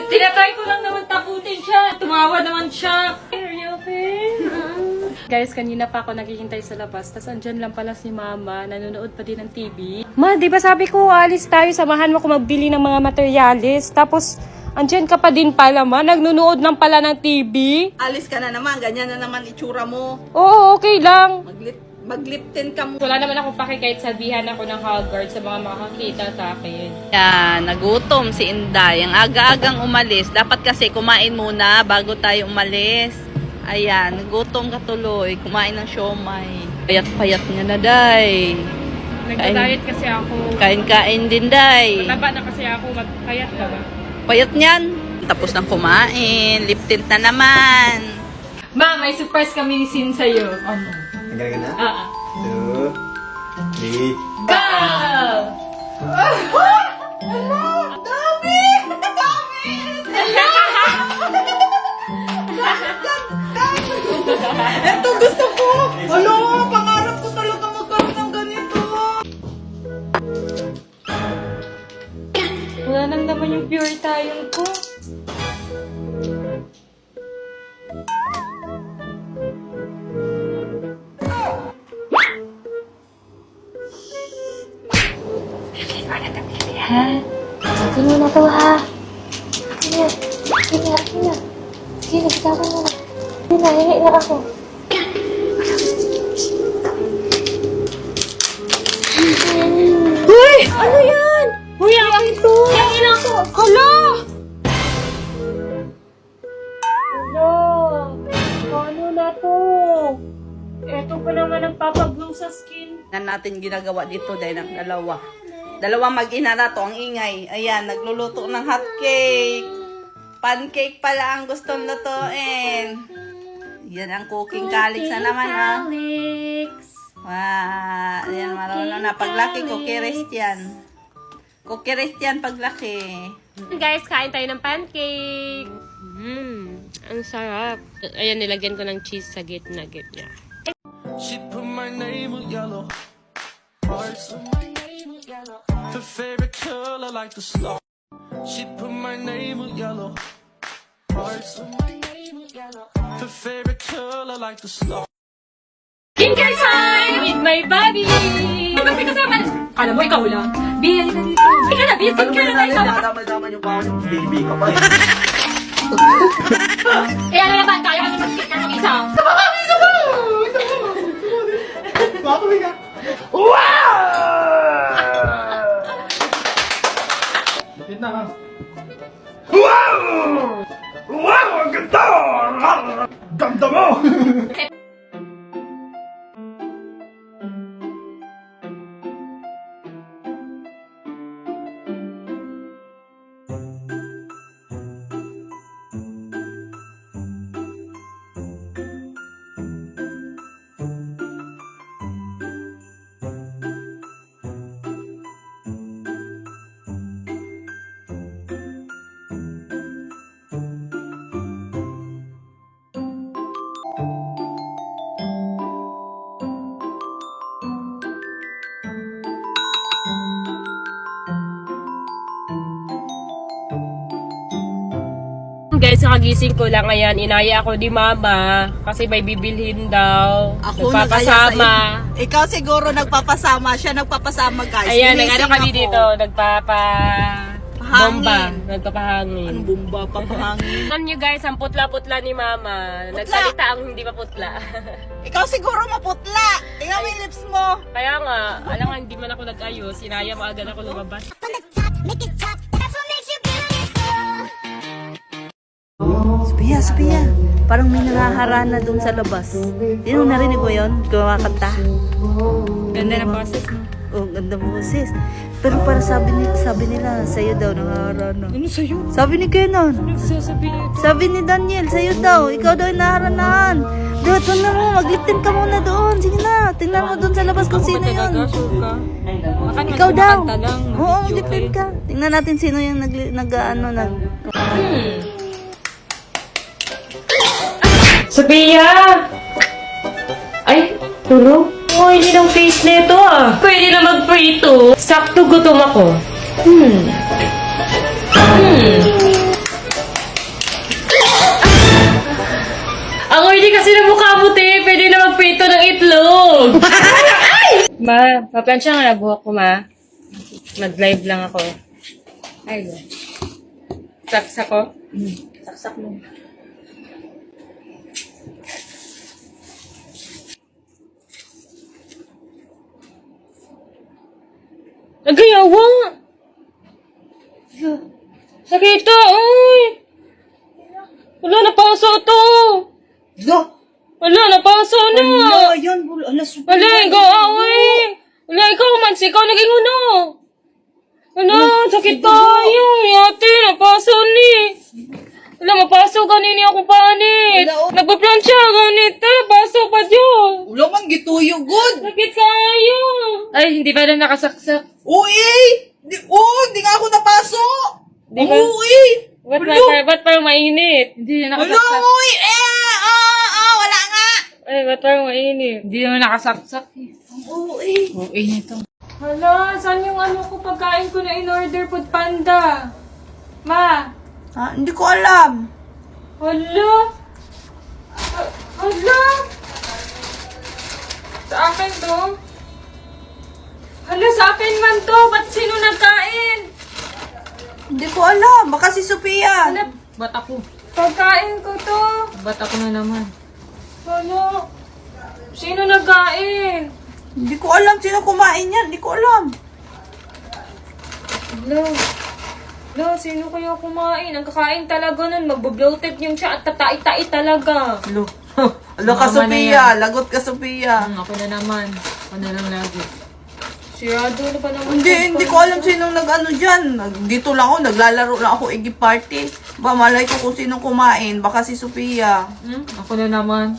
Tinatry ko lang naman takutin siya. Tumawa naman siya. Are you okay? Guys, kanina pa ako naghihintay sa labas. Tapos andyan lang pala si Mama. Nanonood pa din ng TV. Ma, di ba sabi ko, alis tayo. Samahan mo ko magbili ng mga materialis. Tapos, andyan ka pa din pala, Ma. Nagnunood lang pala ng TV. Alis ka na naman, ganyan na naman itsura mo. Oo, okay lang. Magliptin ka mo. Wala naman akong paki kahit sabihan ako ng Haggard sa mga makakakita sa akin. Yan, nagutom si Inday. Ang aga-agang umalis. Dapat kasi kumain muna bago tayo umalis. Ayan, nagutom ka tuloy. Kumain ng siomay. Payat-payat niya na, Day. Nagda-diet kasi ako. Kain-kain din, Day. Mataba na kasi ako. Magpayat na ba? Payat niyan. Tapos ng kumain. Lip tint na naman. Ma, may surprise kami ni Sin sa'yo. Ano? Hanggang na? 2, 3. Go! Dami! Dami! Ito gusto ko! Ano? Pangarap ko talaga magkaroon ng ganito. Wala nang naman yung pure tayong ko. Akin mo na to, ha? Akin na. Akin na, akin na. Sige, nagsasakan mo na. Akin na, hingi na ako. Uy! Ano yan? Uy, akin to! Akin ako! Hala! Hala! Ano na to? Eto pa naman ang papaglow sa skin. Yan natin ginagawa dito dahil ng dalawa. Dalawang mag-ina na to, ang ingay. Ayan, nagluluto ng hot cake. Pancake pala ang gustong lutuin. Yan ang cooking calyx na naman, ah. Wow, ayan, marunong na. Paglaki, cookie yan. Cookie yan paglaki. Guys, kain tayo ng pancake. Ang sarap. Ayan, nilagyan ko ng cheese sa gitna-gitna. She put my name with yellow hearts. Her favorite color like the snow. She put my name with yellow hearts. Her favorite color like the snow. Skincare time with my buddy! Ba't may kasama? Kala mo, ikaw lang. Bia, halika dito. Ika na, Bia, skincare na tayo sama. Nadamay-damay yung bawang yung baby ka pa. Eh, ano naman, kaya kami mag-skincare ng isa. Papawi ka. Lapit na, ha? Wow! Wow! Ang ganda! Ganda mo! Guys, nakagising ko lang ngayon. Inaya ako ni Mama kasi may bibilhin daw. Ako Nagpapasama. Ikaw siguro nagpapasama. Siya nagpapasama, guys. Ayan, Ginising nag-ano kami ako. dito. Bomba. Nagpapahangin. Anong bomba? Papahangin. Alam nyo guys, ang putla-putla ni Mama. Nagsalita ang hindi pa putla. Ikaw siguro maputla. Tingnan mo yung lips mo. Kaya nga, alam nga, hindi man ako nag-ayos. Inaya mo agad ako lumabas. Sophia. Parang may nangaharana doon sa labas. Hindi mo narinig mo yun? Kumakanta. Ganda ng boses mo. Oh, ganda mo sis. Pero para sabi nila, sa'yo daw nangaharana. Ano sa'yo? Sabi ni Kenan. Sasabihin. Sabi ni Daniel, sa'yo daw. Ikaw daw yung naharanahan. Doon, tingnan mo. Magliptin ka muna doon. Sige na. Tingnan mo doon sa labas kung sino yun. Ikaw daw. Oo, magliptin ka. Tingnan natin sino yung nag Sophia! Ay, tulog? Oh, hindi ng face nito ah. Pwede na mag-prito. Sakto gutom ako. Ang oily kasi ng mukha mo, te. Pwede na magprito ng itlog. Ma, paplansya nga na buhok ko, ma. Mag-live lang ako. Ay, saksak ko? Saksak mo. Nagayawa! Sakita, uy! Wala, napaso to! Lo! Wala, napaso na! Wala, yan. Wala, ikaw, uy! Wala, ikaw, Mansi, ikaw naging uno! Wala, sakit tayo! Ate, napaso ni! Wala, mapaso kanini ako panit! Wala, oh. Nagpaplansya, ganito, napaso pa dyan! Ulo man gituyo, good! Sakit kayo! Ay, hindi pa na nakasaksak. Uy! Di nga ako napaso! Di ba? Uy! Ba't parang mainit? Hindi na Ulo, nakasaksak. uy! Wala nga! Ay, ba't parang mainit? Hindi naman nakasaksak. Uy! Oh, init to. Hala, saan yung ano ko pagkain ko na in-order Food Panda? Ma! Hindi ko alam. Hala! Hala! Sa akin to? Hala, sa akin man to! Ba't sino nagkain? Hindi ko alam. Baka si Sophia. Hala, ba't ako? Pagkain ko to! Ba't ako na naman? Hala! Sino nagkain? Hindi ko alam sino kumain yan. Hindi ko alam. Hala, sino kaya kumain? Ang kakain talaga nun, magbo-bloated yung siya at tatai-tai talaga. Lo. Alo ka, Mama na Sophia. Lagot ka, Sophia. Ako na naman. Ako na lang lagi. Sirado na pa naman. Hindi ko alam sinong nag-ano dyan. Dito lang ako, naglalaro lang ako Iggy Party. Ba, malay ko kung sinong kumain. Baka si Sophia. Ako na naman.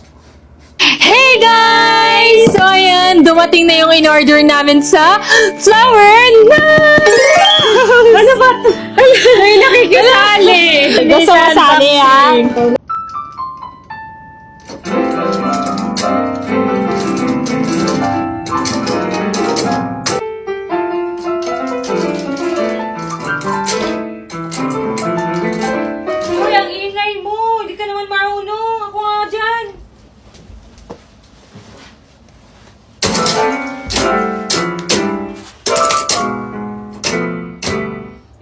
Hey guys! So ayan, dumating na yung in-order namin sa Flower Night! Ano ba? Ay, nakikisali! Gusto mo sali ha? Uy, ang ingay mo! Hindi ka naman marunong! Ako nga dyan!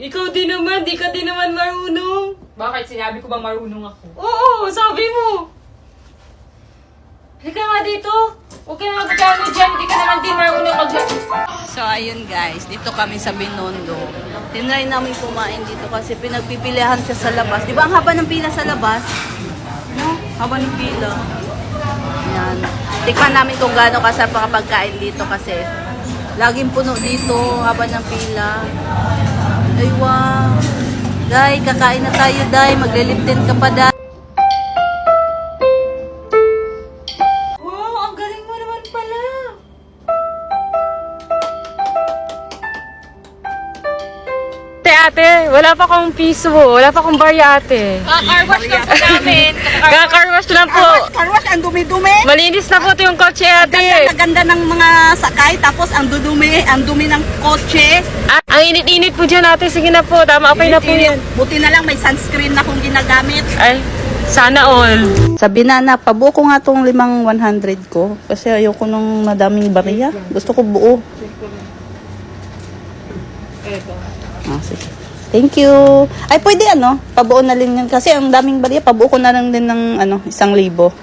Ikaw din naman, di ka din naman marunong. Bakit? Sinabi ko ba marunong ako? Oo, sabi mo. Halika nga dito. Huwag ka na magkano dyan, di ka naman din marunong So, ayun guys. Dito kami sa Binondo. Tinry namin kumain dito kasi pinagpipilihan siya sa labas. Di ba ang haba ng pila sa labas? No? Haba ng pila. Yan. Tikman namin kung gaano kasarap ang pagkain dito kasi laging puno dito, haba ng pila. Ay, wow. Day, kakain na tayo, Day. Magliliptin ka pa, Day. Wow, ang galing mo naman pala. Ate, wala pa akong piso. Wala pa akong barya, ate. Kakarwash lang po namin. Kakarwash lang po. Karwas, ang dumi-dumi. Malinis na po ito yung kotse, ate. Ganda ng mga sakay, tapos ang dumi ng kotse. Ang init-init po dyan, ate. Sige na po. Tama, okay na po yan. Buti na lang may sunscreen na kung ginagamit. Ay, sana all. Sabi na, pabuo ko nga tong 5,100 ko. Kasi ayoko nung madaming bariya. Gusto ko buo. Sige. Thank you. Ay, pwede pabuo na rin yan. Kasi ang daming bariya, pabuo ko na lang din ng 1,000. 1,000?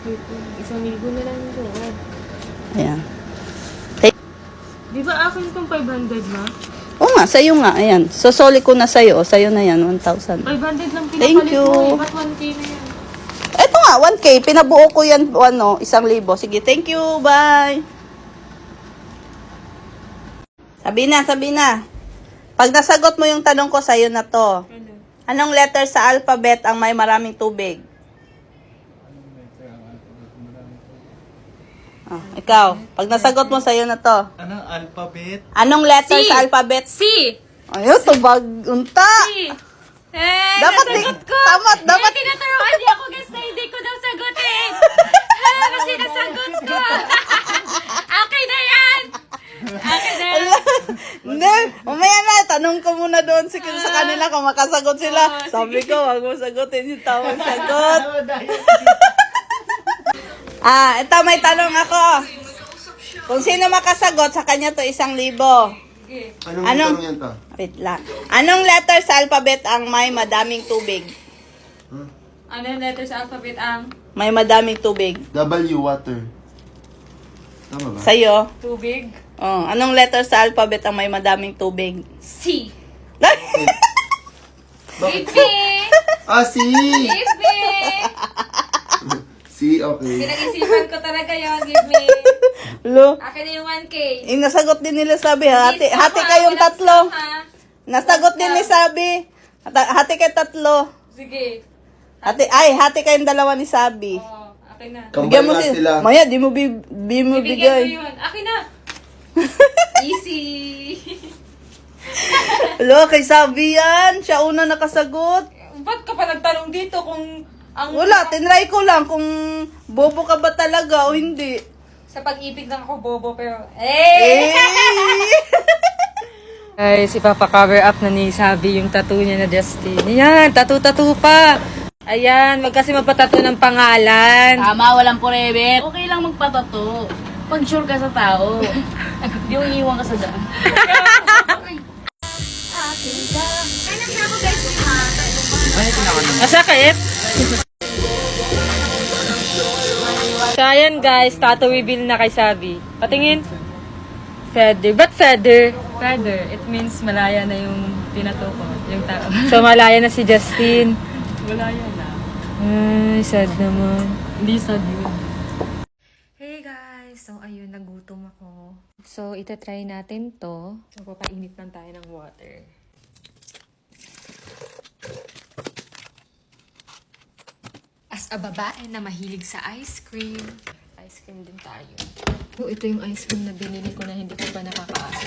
1,000 na lang ito. Ayan. Di ba akin itong 500 na? Oo nga, sa'yo nga. Ayan. Sosoli ko na sa'yo. Sa'yo na yan, 1,000. 500 lang pinapalit Thank you. mo. Ba't 1K na yan? Eto nga, 1K. Pinabuo ko yan, 1,000. Sige, thank you. Bye. Sabi na. Pag nasagot mo yung tanong ko, sa'yo na to. Anong letter sa alphabet ang may maraming tubig? Ikaw. Pag nasagot mo, sa'yo na to. Anong alphabet? Anong letter C. sa alphabet? C! Ayun, tubag unta. C! Dapat nasagot ko! Dapat. Kaya tinuturuan niya ako guys na hindi ko daw sagutin! Kasi nasagot ko! Akin na yan! Akin na yan! Hindi, mamaya na, tanong ko muna doon sa kanila kung makasagot sila. Sabi ko, wag mo sagutin yung tamang sagot. Ito may tanong ako. Kung sino makasagot, sa kanya to 1,000. Anong yan to? Wait lang. Anong letter sa alphabet ang may madaming tubig? Ano yung letter sa alphabet ang May madaming tubig. W, water. Tama ba? Sa'yo? tubig? Oh, anong letter sa alphabet ang may madaming tubig? C. Bakit? B! C! Give me! C, okay. Pinag-isipan ko talaga yun. Give me. Lo, Akin na yung 1K. nasagot din nila sabi, hati Stop, kayong walang tatlo. stop, ha? Nasagot din ni Sabi. Hati kayo tatlo. Sige. Hati kayong dalawa ni Sabi. Oh, akin na. Bigyan mo Combine sila. Maya, di mo Bibigyan ko bigay. yun. Akin na. Easy. Lo, kay Sabi yan. Siya una nakasagot. Ba't ka pa nagtanong dito kung ang Wala, tinry ko lang kung bobo ka ba talaga o hindi. sa pag-ibig lang ako bobo pero eh! Guys, ipapa-cover up na ni Sabi yung tattoo niya na Justin. Ayan, tattoo pa. Ayan, wag kasi magpatato ng pangalan. Tama, walang forever. Okay lang magpatato. Pag sure ka sa tao. Di mo iiwan ka sa daan. Masakit? So, ayan guys, tattoo reveal na kay Sabi. Patingin. Feather. Ba't feather? Feather. It means malaya na yung tinato ko. Yung tao. So, malaya na si Justin. Malaya na. Ay, sad naman. Hindi sad yun. Hey guys! So, ayun, nagutom ako. So, itatry natin to. So, papainit lang tayo ng water. As a babae na mahilig sa ice cream din tayo. Oh, ito yung ice cream na binili ko na hindi ko pa nakakaasa.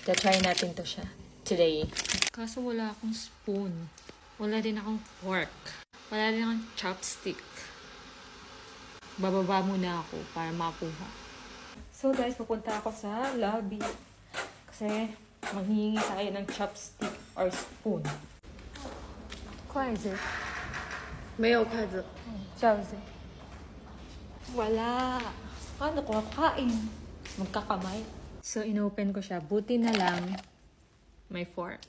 Try natin to siya today. Kaso wala akong spoon. Wala din akong fork. Wala din akong chopstick. Bababa muna ako para makuha. So guys, pupunta ako sa lobby. Kasi manghihingi tayo ng chopstick or spoon. What is it? 没有筷子。 Chelsea. Wala. Paano ko kakain? Magkakamay. So, inopen ko siya. Buti na lang may fork.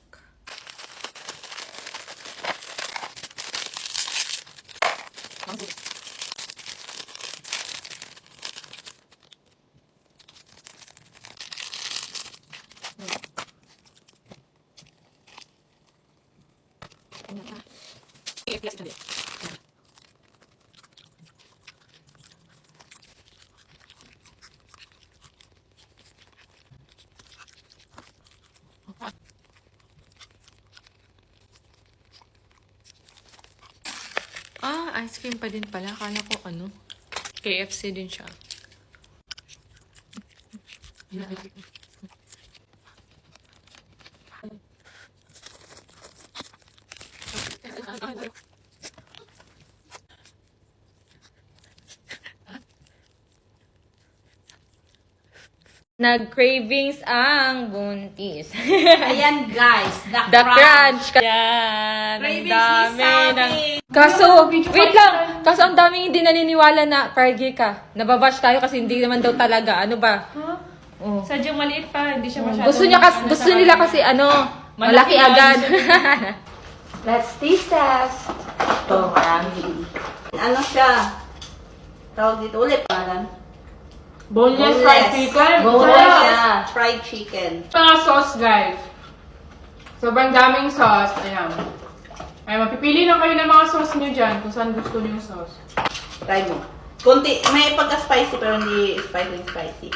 Ice cream pa din pala. Akala ko ano, KFC din siya. Nag-cravings ang buntis. Ayan guys, The crunch. Yan. Ang Cravings dami ni Sabi. ng... Kaso, wait lang. Kaso ang daming hindi naniniwala na pargi ka. Nababash tayo kasi hindi naman daw talaga. Ano ba? Oh. Sadyang maliit pa, hindi siya masyadong... Gusto nila kasi ano, malaki agad. Let's taste test. Ito, marami. Ano siya? Tawag dito ulit. Parang Boneless fried chicken. boneless fried chicken. Mga sauce, guys. Sobrang daming sauce. Ayan. Ay, mapipili lang kayo ng mga sauce nyo dyan kung saan gusto nyo yung sauce. Try mo. Kunti, may pagka-spicy pero hindi spicy.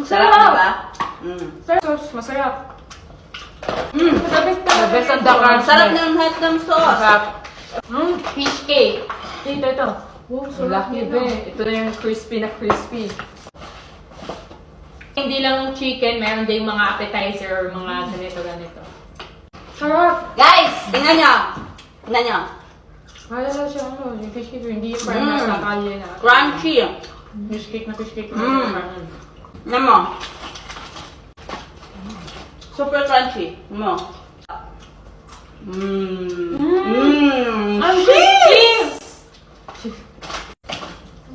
Sarap, di ba? Sauce, masarap. The best on the crunch. Sarap ng hotdog sauce. Fish cake. Ito. Wow, sarap Laki yun, be. Ito na yung crispy na crispy. Hindi lang chicken, meron din mga appetizer or mga ganito. Sarap! Guys, tingnan nyo. Tingnan nyo. Malala siya yung fish cake, hindi yung parang nasa kalye na. Crunchy. Fish cake na fish cake. Tingnan mo. Super crunchy. Tingnan mo. Ang crispy!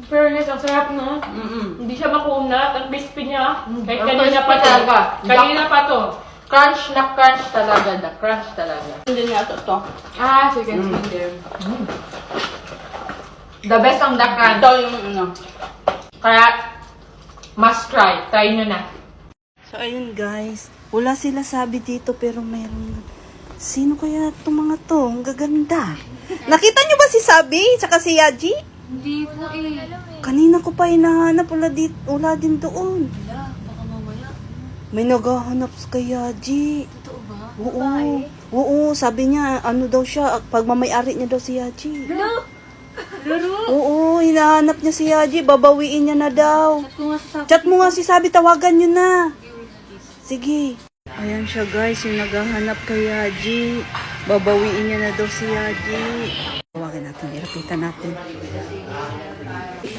Fairness, ang sarap no? Hindi siya makunat, ang crispy niya. Kahit kanina pa to. Kanina pa to. Crunch na crunch talaga. The crunch talaga. Hindi nga to. Ah, chicken skin din. The best ang the crunch. Ito yung ano. Kaya, must try. Try nyo na. So, ayun guys. Wala sila sabi dito pero meron. Sino kaya itong mga to? Ang gaganda. Nakita nyo ba si Sabi? Tsaka si Yaji? Hindi po eh. Kanina ko pa hinahanap. Wala din doon. Wala, baka mamaya. May naghahanap kay Yaji. Totoo ba? Oo. Oo, sabi niya, ano daw siya, pagmamayari niya daw si Yaji. Laro? Oo, hinahanap niya si Yaji, babawiin niya na daw. At kung masasabi Chat mo nga si Sabi, tawagan niyo na. Sige. Ayan siya guys, yung naghahanap kay Yaji. Babawiin niya na daw si Yaji. Tawagan natin, irapitan natin.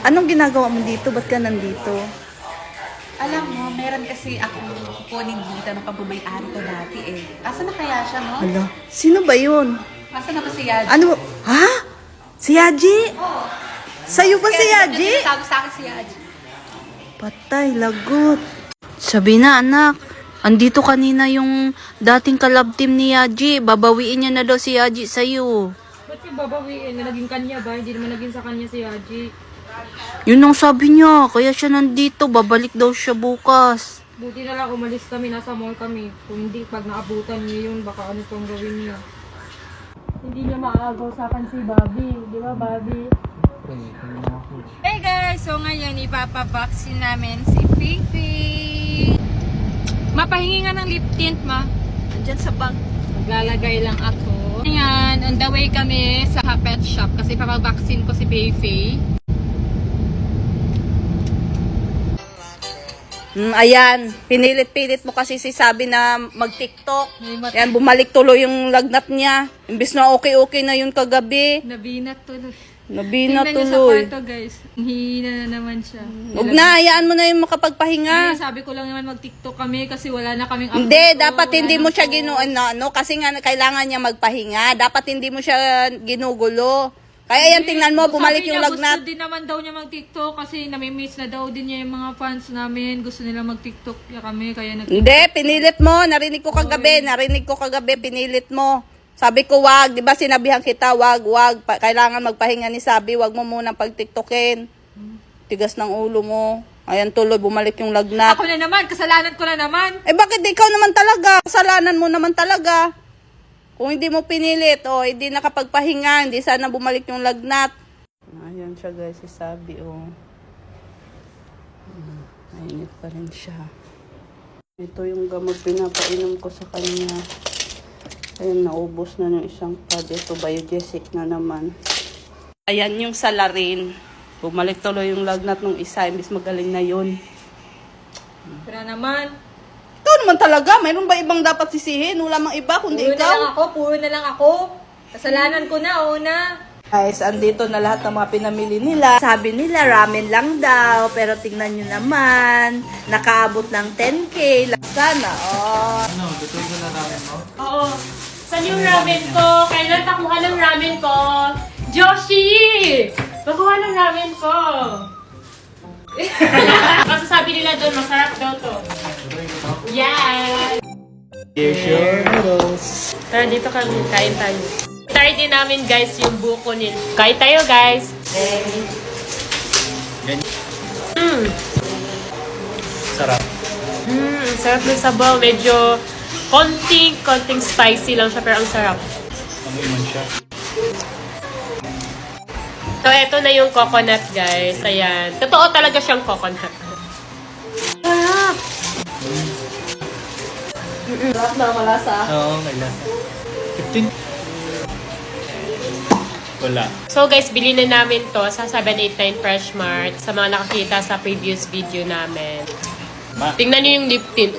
Anong ginagawa mo dito? Ba't ka nandito? Alam mo, meron kasi akong kukunin dito ng pagmamayari ko dati eh. Asa na kaya siya, no? Hala, sino ba yun? Asa na ba si Yaji? Ano? Ha? Si Yaji? Sa'yo ba si Yaji? Sabi sa akin si Yaji. Patay, lagot. Sabi na, anak. Andito kanina yung dating kalab team ni Yaji. Babawiin niya na daw si Yaji sa'yo. Ba't yung babawiin na naging kanya ba? Hindi naman naging sa kanya si Yaji. Yun ang sabi niya. Kaya siya nandito. Babalik daw siya bukas. Buti na lang umalis kami, nasa mall kami. Kung hindi, pag naabutan niya yun, baka ano pang gawin niya. Hindi niya maaagaw sa akin si Bobby. Di ba, Bobby? Hey guys! So ngayon, ipapabaksin namin si Fifi. Mapahingi nga ng lip tint, ma. Andyan sa bag. Maglalagay lang ako. Ayan, on the way kami sa pet shop kasi papabaksin ko si Fifi. Ayan, pinilit-pilit mo kasi si Sabi na mag-TikTok. Ayan, bumalik tuloy yung lagnat niya. Imbis na okay-okay na yun kagabi. Nabinat tuloy. Nabina Tingnan niyo sa tuloy. kwarto, guys. Hihina na naman siya. Huwag na, hayaan mo na yung makapagpahinga. Sabi ko lang naman mag-TikTok kami kasi wala na kaming Hindi, dapat hindi mo siya kasi nga kailangan niya magpahinga. Dapat hindi mo siya ginugulo. Kaya yan, tingnan mo, bumalik yung lagnat. Gusto din naman daw niya mag-TikTok kasi namimiss na daw din niya yung mga fans namin. Gusto nila mag-TikTok kami kaya Hindi, pinilit mo. Narinig ko kagabi, pinilit mo. Sabi ko, wag. Di ba sinabihan kita, wag. Kailangan magpahinga ni Sabi. Wag mo munang pag-TikTokin. Tigas ng ulo mo. Ayan, tuloy, bumalik yung lagnat. Ako na naman, kasalanan ko na naman. Eh, bakit ikaw naman talaga? Kasalanan mo naman talaga. Kung hindi mo pinilit, hindi nakapagpahinga, hindi sana bumalik yung lagnat. Ayan siya guys, si Sabi, Mainit pa rin siya. Ito yung gamot pinapainom ko sa kanya. Ayan, naubos na yung isang pad. Ito, Biogesic na naman. Ayan yung salarin. Bumalik tuloy yung lagnat ng isa, imbis magaling na yun. Pero naman, Ikaw naman talaga, mayroon ba ibang dapat sisihin? Wala mang iba, kundi ikaw. puro na lang ako. Kasalanan ko na, una. Guys, andito na lahat ng mga pinamili nila. Sabi nila, ramen lang daw. Pero tingnan nyo naman, nakaabot ng 10K. Sana, Oo. Saan yung ramen ko? Kailan nakuha ng ramen ko? Joshi! Nakuha ng ramen ko. Kasi sabi nila doon, masarap daw to. Yeah! Tara, dito kami. Kain tayo. Try din namin guys yung buko nila. Kain tayo guys. Sarap. Sarap ng sabaw. Medyo konting spicy lang siya pero ang sarap. Amoy man siya. So, eto na yung coconut, guys. Ayan. Totoo talaga siyang coconut. Sarap! Sarap na malasa. Oo, may lasa. 15? Wala. So, guys, bili na namin to sa 789 Fresh Mart sa mga nakakita sa previous video namin. Ma. Tingnan niyo yung lip tint.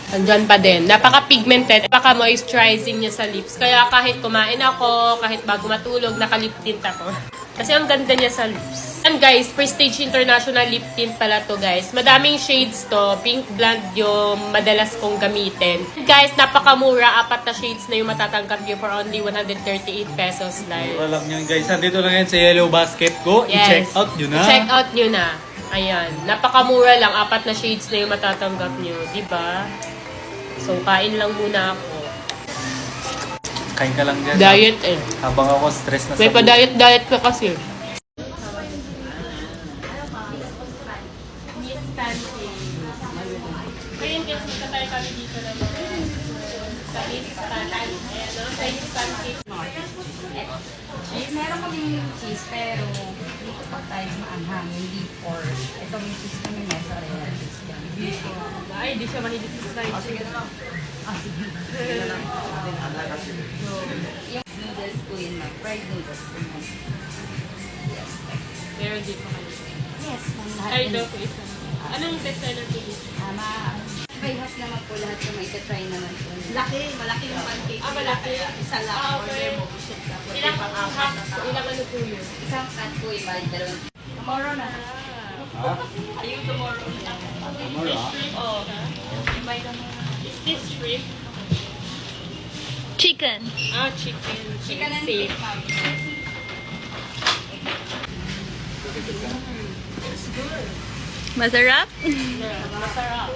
Andyan pa din. Napaka-pigmented, napaka-moisturizing niya sa lips. Kaya kahit kumain ako, kahit bago matulog, nakalip tint ako. Kasi ang ganda niya sa lips. And guys, Prestige International Lip Tint pala to guys. Madaming shades to. Pink Blonde yung madalas kong gamitin. Guys, napakamura. 4 na shades na yung matatanggap nyo for only 138 pesos lang. Wala lang yan guys. Nandito lang yan sa Yellow Basket ko. I-check out nyo na. I-check out nyo na. Ayan. Napakamura lang. 4 na shades na yung matatanggap nyo. Diba? So, kain lang muna ako. Kain ka lang dyan. Diet eh. Habang ako stress na May sa pa-diet-diet ka kasi. Ngayon guys, magkatay kami dito na sa Miss Pancake. Ayan, no? Chinese pancake. Meron kaming cheese, pero dito pa tayo maanghang, hindi pork. Ito may cheese kami, mozzarella cheese yan. Ay, di siya mahilig sa spicy. Sige na lang. Sige. Yung noodles ko yun, fried noodles ko yun. Meron din pa kayo. Yes, ma'am. Lahat Ay, yun. daw po isa. Anong best seller po dito? May half naman po lahat yung may try naman po. Malaki yung pancake. Malaki. Isa lang. Okay. Ilang half, ilang ano po yun? Isang cut po yung bali, dalawang. Tomorrow na. Ayun, tomorrow. Tomorrow? Oh. Is this shrimp? Chicken. Ah, chicken. Chicken and steak. steak, ma'am. Masarap? Masarap.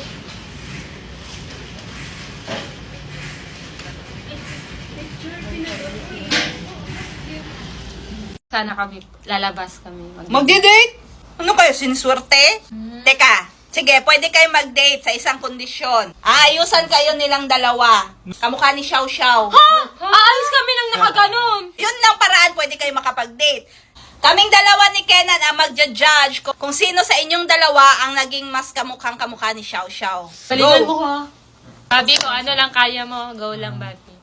Sana kami, lalabas kami. Magdi-date? Ano kayo, siniswerte? Teka, sige, pwede kayo mag-date sa isang kondisyon. Aayusan kayo nilang dalawa. Kamukha ni Xiao Xiao. Aalis kami nang nakaganon! Yun lang paraan, pwede kayo makapag-date. Kaming dalawa ni Kenan ang magja-judge kung sino sa inyong dalawa ang naging mas kamukhang-kamukha ni Xiao Xiao. Galingan mo ha. Sabi ko, ano lang kaya mo, go lang, Bati.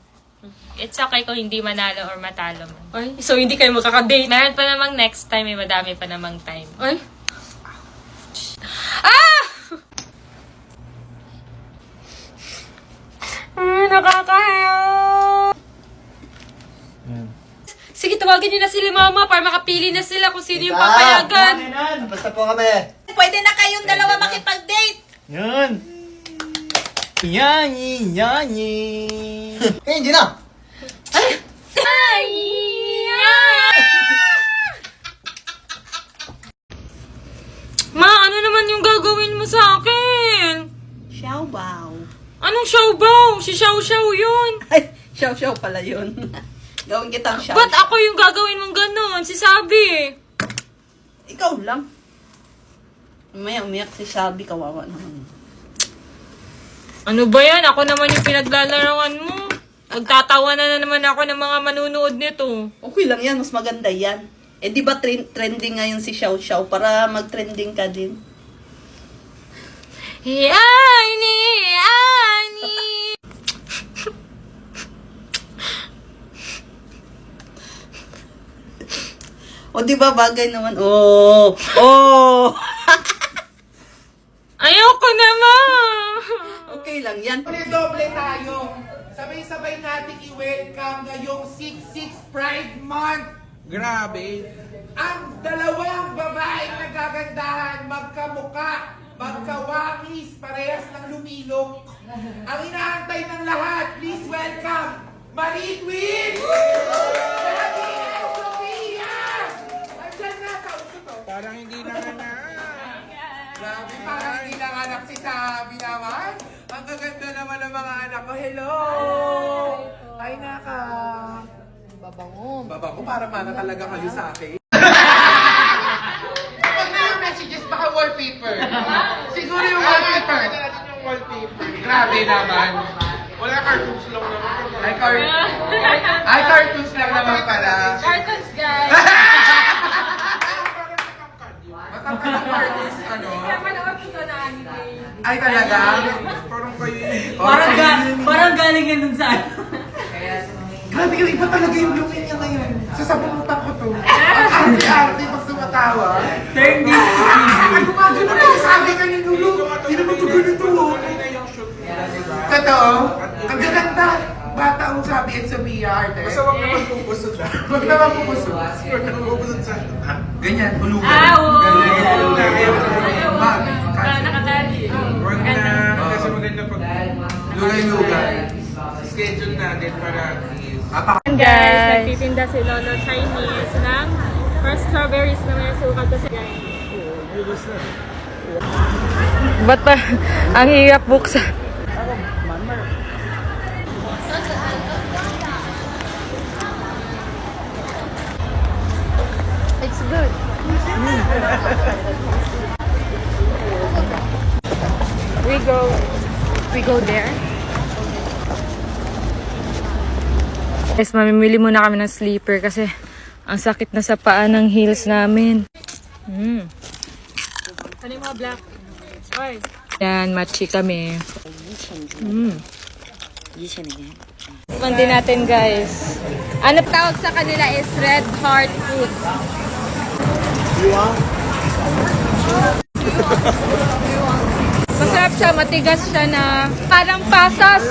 It's okay kung hindi manalo or matalo man. Ay, so hindi kayo makaka-date? Meron pa namang next time, may madami pa namang time. Ay! Ah! Nakakahiya! Sige, tawagin niyo na sila mama para makapili na sila kung sino yung papayagan. Basta po kami. Pwede na kayong dalawa makipag-date. Yan. Yanyi, yanyi. Eh, hindi na. Ay! Ma, ano naman yung gagawin mo sa akin? Xiao Bao. Anong xiaobaw? Si Xiao Xiao yun. Ay, Xiao Xiao pala yun. Gawin kitang Xiao. Ba't ako yung gagawin mong ganon? Si Sabi. Ikaw lang. Umaya, umiyak si Sabi, kawawa naman. Ano ba yan? Ako naman yung pinaglalaroan mo. Magtatawa na naman ako ng mga manunood nito. Okay lang yan, mas maganda yan. Eh di ba trending ngayon si Xiao Xiao para mag-trending ka din? Yani, yani. O di ba bagay naman? Oh! Oh! Ayoko naman. Okay lang yan. Doble tayo. Sabay-sabay natin i-welcome ngayong 6-6 Pride Month. Grabe. Ang dalawang babaeng nagagandahan, magkamuka, magkawangis, parehas ng lumilok. Ang inaantay ng lahat, please welcome, Marie Twin! Daddy and Sophia! Andyan na, kausap to. Parang hindi nanganak. Grabe, parang hindi nanganak si Sabi naman. Ang gaganda naman ng mga anak ko. Hello! Ay, naka. Babango. Babango, para mana talaga kayo sa akin. Kapag na yung messages, baka wallpaper. Siguro yung wallpaper. Yung wallpaper. Grabe naman. Wala, cartoons lang naman. Ay, cartoons lang naman pala. Cartoons, guys. Matangkad ang cartoons, ano? Manood ko na anime. Ay, talaga? Parang kayo. Parang galing yan dun sa Grabe yung iba talaga yung blooming niya ngayon. Sasabunutan ko to. Ang arte-arte pag sumatawa. turn this Ano nga, gano'n na sabi ka ni Lulu. Hindi naman ito ganito. Totoo? Ang gaganda. Bata ang sabi at sa VR. Basta wag naman pupusod ah. Wag naman pupusod. Wag naman pupusod sa... Ganyan, hulugan. Ganyan, hulugan. Nakadali. Wag na. Kasi maganda pag... Lugay-lugay. Schedule natin para is... Guys, nagtitinda si Lolo Chinese ng first strawberries na may sukat kasi guys. Ba't pa? Ang hirap buksan. It's good. We go there. Guys, mamimili muna kami ng sleeper kasi ang sakit na sa paa ng heels namin. Ano yung mga black? Oy. Yan, matchy kami. Mandi natin guys. Ano tawag sa kanila is red heart food. Masarap siya, matigas siya na parang pasas.